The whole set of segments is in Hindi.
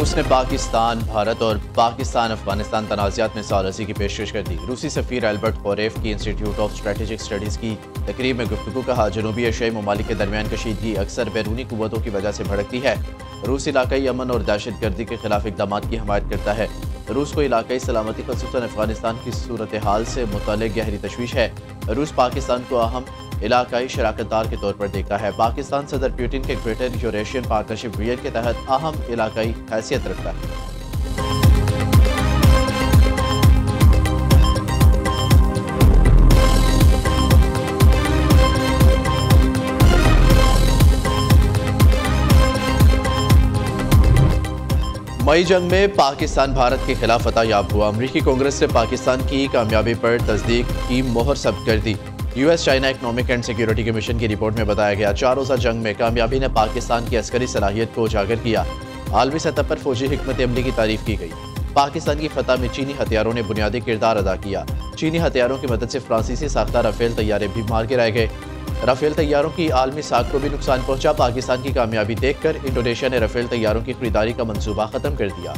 रूस ने पाकिस्तान, भारत और पाकिस्तान अफगानिस्तान तनाज़ात में सालसी की पेशकश कर दी। रूसी सफ़ीर एल्बर्ट कोरेफ की इंस्टीट्यूट ऑफ स्ट्रेटेजिक स्टडीज़ की तकरीब में गुफ्तगू कहा, जनूबी एशियाई ममालिक के दरमियान कशीदगी अक्सर बैरूनी कुव्वतों की वजह से भड़कती है। रूस इलाकाई अमन और दहशत गर्दी के खिलाफ इक़दाम की हमायत करता है। रूस को इलाकाई सलामती ख़ुसूसन अफगानिस्तान की सूरत हाल से मुतल्लिक़ गहरी तशवीश है। रूस पाकिस्तान को अहम इलाकाई शराकतदार के तौर पर देखता है। पाकिस्तान सदर पुतिन के ग्रेटर यूरेशियन पार्टनरशिप विजन के तहत अहम इलाकाई हैसियत रखता है। मई जंग में पाकिस्तान भारत के खिलाफ फतह याब हुआ। अमरीकी कांग्रेस ने पाकिस्तान की कामयाबी पर तस्दीक की मोहर सब्त कर दी। US China economic and security commission की रिपोर्ट में बताया गया, 4 रोज़ा जंग में कामयाबी ने पाकिस्तान की अस्करी सलाहियत को उजागर किया। आलमी सतह पर फौजी हिकमत अमली की तारीफ की गई। पाकिस्तान की फतह में चीनी हथियारों ने बुनियादी किरदार अदा किया। चीनी हथियारों की मदद से फ्रांसीसी साख्ता राफेल तैयारे भी मार गिराए गए। राफेल तैयारों की आलमी साख को भी नुकसान पहुंचा। पाकिस्तान की कामयाबी देखकर इंडोनेशिया ने राफेल तैयारों की खरीदारी का मंसूबा खत्म कर दिया।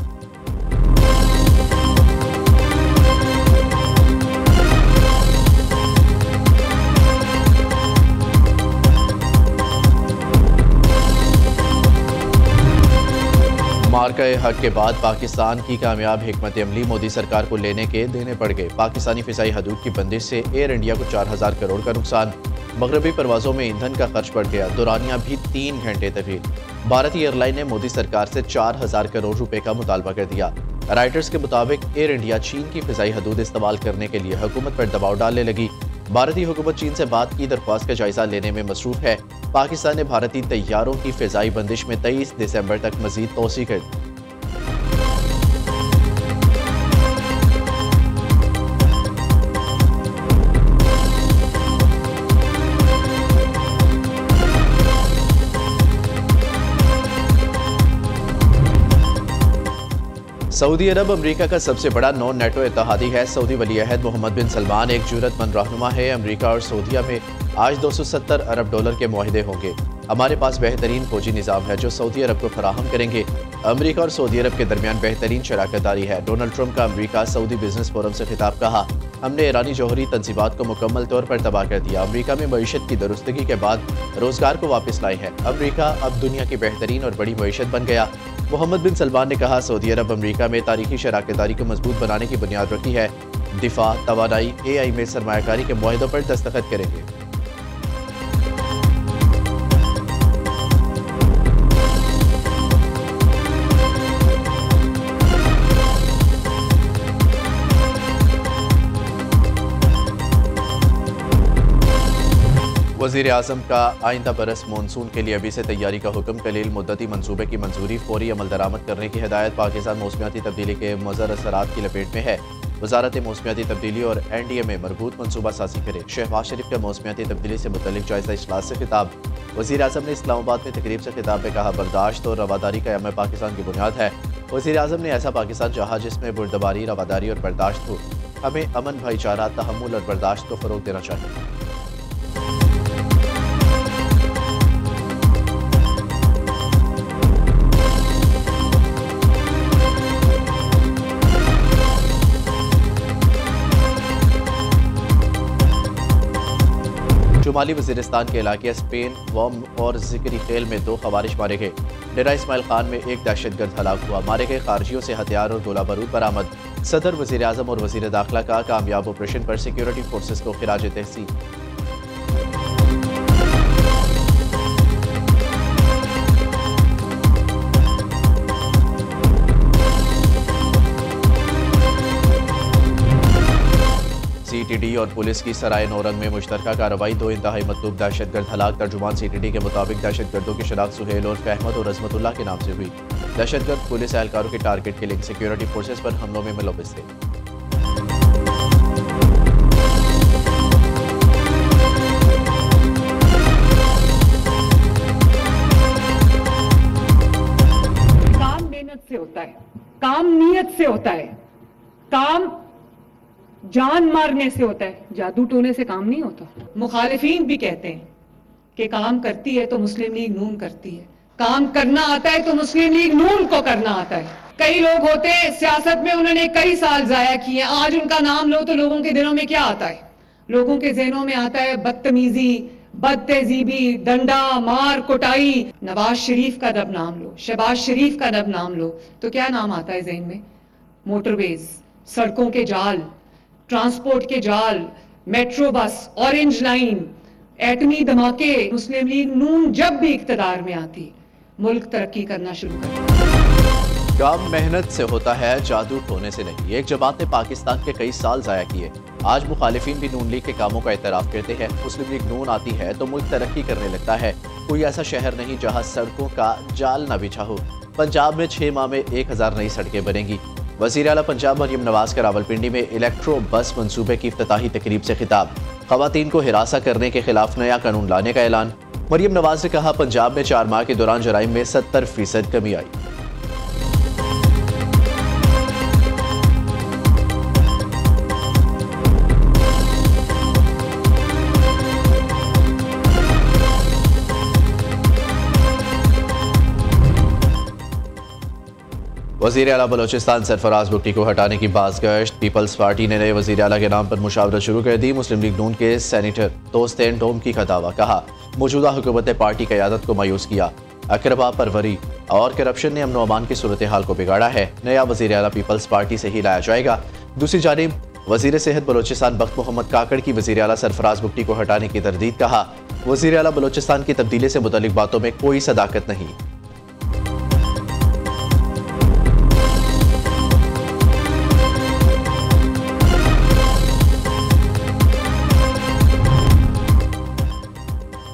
मार्का हक के बाद पाकिस्तान की कामयाब हिकमत अमली मोदी सरकार को लेने के देने पड़ गए। पाकिस्तानी फिजाई हदूद की बंदिश से एयर इंडिया को 4000 करोड़ का नुकसान। मगरबी परवाजों में ईंधन का खर्च बढ़ गया। दौरानिया भी 3 घंटे तवील। भारतीय एयरलाइन ने मोदी सरकार से 4000 करोड़ रुपए का मुतालबा कर दिया। राइटर्स के मुताबिक एयर इंडिया चीन की फिजाई हदूद इस्तेमाल करने के लिए हुकूमत पर दबाव डालने लगी। भारतीय हुकूमत चीन से बात की दरख्वास्त का जायजा लेने में मसरूफ है। पाकिस्तान ने भारतीय तैयारों की फिजाई बंदिश में 23 दिसंबर तक मजीद तोसी कर दी। सऊदी अरब अमेरिका का सबसे बड़ा नॉन नेटो इत्तेहादी है। सऊदी वली अहद मोहम्मद बिन सलमान एक जुर्रतमंद रहनुमा है। अमेरिका और सऊदीया में आज 270 अरब डॉलर के मुआहदे होंगे। हमारे पास बेहतरीन फौजी निज़ाम है जो सऊदी अरब को फराहम करेंगे। अमेरिका और सऊदी अरब के दरमियान बेहतरीन शराकतदारी है। डोनाल्ड ट्रंप का अमेरिका सऊदी बिजनेस फोरम से खिताब। कहा, हमने ईरानी जौहरी तंजीबात को मुकम्मल तौर पर तबाह कर दिया। अमेरिका में मईशत की दुरुस्तगी के बाद रोजगार को वापस लाए हैं। अमेरिका अब दुनिया की बेहतरीन और बड़ी मईशत बन गया। मोहम्मद बिन सलमान ने कहा, सऊदी अरब अमेरिका में तारीखी शराकतदारी को मजबूत बनाने की बुनियाद रखी है। दिफा, तवानाई, AI में सरमायाकारी के मुआहदों पर दस्तखत करेंगे। वज़ीर आज़म का आइंदा बरस मानसून के लिए अभी से तैयारी का हुक्म। कलील मुद्दती मंसूबे की मंजूरी, फौरी अमल दरामद करने की हिदायत। पाकिस्तान मौसमियाती तब्दीली के मुज़र असरात की लपेट में है। वजारत मौसमियाती तब्दीली और NDA में मरबूत मनसूबा साजी करे। शहबाज शरीफ का मौसमियाती तब्दीली से मुतल्लिक जायजा इजलास से खिताब। वज़ीर आज़म ने इस्लामाबाद में तकरीब से खिताब में कहा, बर्दाश्त और रवादारी का यम पाकिस्तान की बुनियाद है। वज़ीर आज़म ने ऐसा पाकिस्तान चाहा जिसमें बुर्दबारी, रवादारी और बर्दाश्त हो। हमें अमन, भाईचारा, तहम्मुल और बर्दाश्त को फ़रोग देना चाहिए। शुमाली वज़ीरिस्तान के इलाके स्पेन वम और ज़िक्री खेल में 2 खवारिश मारे गए। डेरा इस्माइल खान में एक दहशतगर्द हलाक हुआ। मारे गए खारजियों से हथियार और गोला बारूद बरामद। सदर, वज़ीर आज़म और वज़ीर दाखिला का कामयाब ऑपरेशन पर सिक्योरिटी फोर्सेस को खिराज तहसीन। CTD और पुलिस की सराय नौरंग में मुश्तरका कार्रवाई। 2 इंतहाई मतलूब दहशतगर्द हलाक। तर्जुमान CTD के मुताबिक दहशतगर्दों की शनाख्त सुहेल और अहमद और अजमतुल्लाह के नाम से हुई। दहशतगर्द पुलिस एहलकारों के टारगेट किलिंग, सिक्योरिटी फोर्सेस पर हमलों में मुलव्वस थे। काम मेहनत से होता है, काम नीयत से होता है, काम जान मारने से होता है। जादू टोने से काम नहीं होता। मुखालिफीन भी कहते हैं कि काम करती है तो मुस्लिम लीग नून करती है, काम करना आता है तो मुस्लिम लीग नून को करना आता है। कई लोग होते हैं सियासत में, उन्होंने कई साल जाया किए, आज उनका नाम लो तो लोगों के दिलों में क्या आता है? लोगों के जहनों में आता है बदतमीजी, बदतहजीबी, डंडा मार कुटाई। नवाज शरीफ का जब नाम लो, शहबाज शरीफ का जब नाम लो तो क्या नाम आता है जहन में? मोटरवेज, सड़कों के जाल, ट्रांसपोर्ट के जाल, मेट्रो बस, ऑरेंज लाइन, एटमी धमाके। मुस्लिम लीग नून जब भी इख्तिदार में आती, मुल्क तरक्की करना शुरू करता। काम मेहनत से होता है, जादू टोने से नहीं। एक जमात ने पाकिस्तान के कई साल जाया किए। आज मुखालिफिन भी नून लीग के कामों का एतराफ करते हैं। मुस्लिम लीग नून आती है तो मुल्क तरक्की करने लगता है। कोई ऐसा शहर नहीं जहां सड़कों का जाल न बिछा हो। पंजाब में 6 माह में 1000 नई सड़कें बनेंगी। वज़ीर आला पंजाब मरियम नवाज का रावलपिंडी में इलेक्ट्रो बस मंसूबे की इफ्तिताही तकरीब से खिताब। खवातीन को हिरासा करने के खिलाफ नया कानून लाने का ऐलान। मरियम नवाज ने कहा, पंजाब में 4 माह के दौरान जराइम में 70% कमी आई। वज़ीर आला बलोचिस्तान सरफराज बुट्टी को हटाने की बाज़गश्त। पीपल्स पार्टी ने नए वज़ीर आला के नाम पर मुशावरत शुरू कर दी। मुस्लिम लीग नून के सेनेटर दोस्तेन डोमकी का दावा। कहा, मौजूदा हुकूमत ने पार्टी क़यादत को मायूस किया। अकरबा परवरी और करप्शन ने अमन अमान की सूरत हाल को बिगाड़ा है। नया वज़ीर आला पीपल्स पार्टी से ही लाया जाएगा। दूसरी जानिब वज़ीर सेहत बलोचिस्तान बख्त मोहम्मद काकड़ की वज़ीर आला सरफराज बुट्टी को हटाने की तरदीद। कहा, वज़ीर आला बलोचिस्तान की तब्दीली से मुतल्लिक बातों में कोई सदाकत नहीं।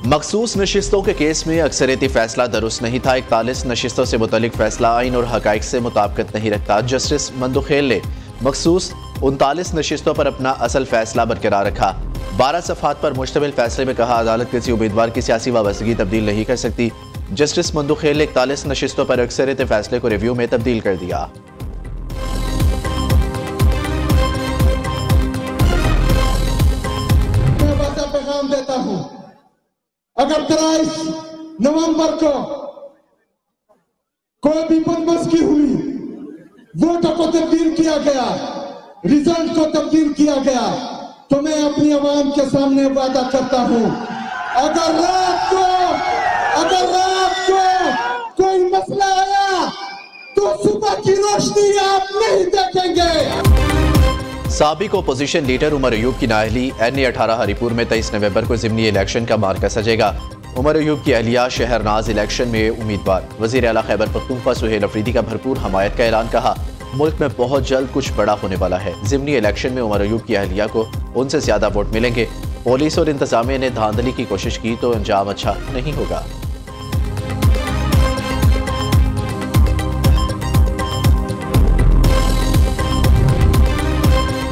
मखसूस नशिस्तों के केस में अक्सरियती फैसला दुरुस्त नहीं था। 41 नशिस्तों से मुतल्लिक फैसला आइन और हकाइक से मुताबिकत नहीं रखता। जस्टिस मंदुखेल ने मखसूस 39 नशिस्तों पर अपना असल फैसला बरकरार रखा। 12 सफ़हात पर मुश्तमिल फैसले में कहा, अदालत किसी उम्मीदवार की सियासी वाबस्तगी तब्दील नहीं कर सकती। जस्टिस मंदुखेल ने 41 नशिस्तों पर अक्सरियती फैसले को रिव्यू में तब्दील कर दिया। अगर 23 नवंबर को कोई भी बदमस्की हुई, वोटों को तब्दील किया गया, रिजल्ट को तब्दील किया गया, तो मैं अपनी आवाम के सामने वादा करता हूं, अगर रात को कोई मसला आया तो सुबह की रोशनी आप नहीं देखेंगे। साबिक अपोजिशन लीडर उमर अयूब की नाअहली। NA-18 हरीपुर में 23 नवंबर को ज़िमनी इलेक्शन का मार्का सजेगा। उमर अयूब की अहलिया शहरनाज इलेक्शन में उम्मीदवार। वज़ीर आला खैबर पख्तूनख्वा सुहेल अफरीदी का भरपूर हमायत का ऐलान। कहा, मुल्क में बहुत जल्द कुछ बड़ा होने वाला है। ज़िमनी इलेक्शन में उमर अयूब की अहलिया को उनसे ज्यादा वोट मिलेंगे। पुलिस और इंतजामिया ने धांधली की कोशिश की तो अंजाम अच्छा नहीं होगा।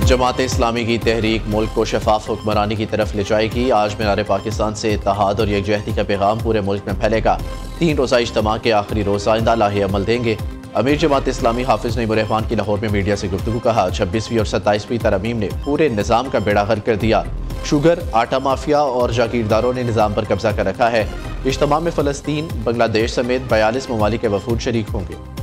जमात इस्लामी की तहरीक मुल्क को शफाफ हुक्मरानी की तरफ ले जाएगी। आज मीनार पाकिस्तान से इत्तेहाद और यकजहती का पैगाम पूरे मुल्क में फैलेगा। 3 रोज़ा इज्तिमा के आखिरी रोज़ आइंदा लाहे अमल देंगे। अमीर जमात इस्लामी हाफिज नईमुर रहमान की लाहौर में मीडिया से गुफ्तगू। कहा, 26वीं और 27वीं तरमीम ने पूरे निज़ाम का बेड़ा गर्क कर दिया। शुगर, आटा माफिया और जागीरदारों ने निज़ाम पर कब्जा कर रखा है। इज्तिमा में फ़लस्तीन, बांग्लादेश समेत 42 ममालिक के वफूद शरीक होंगे।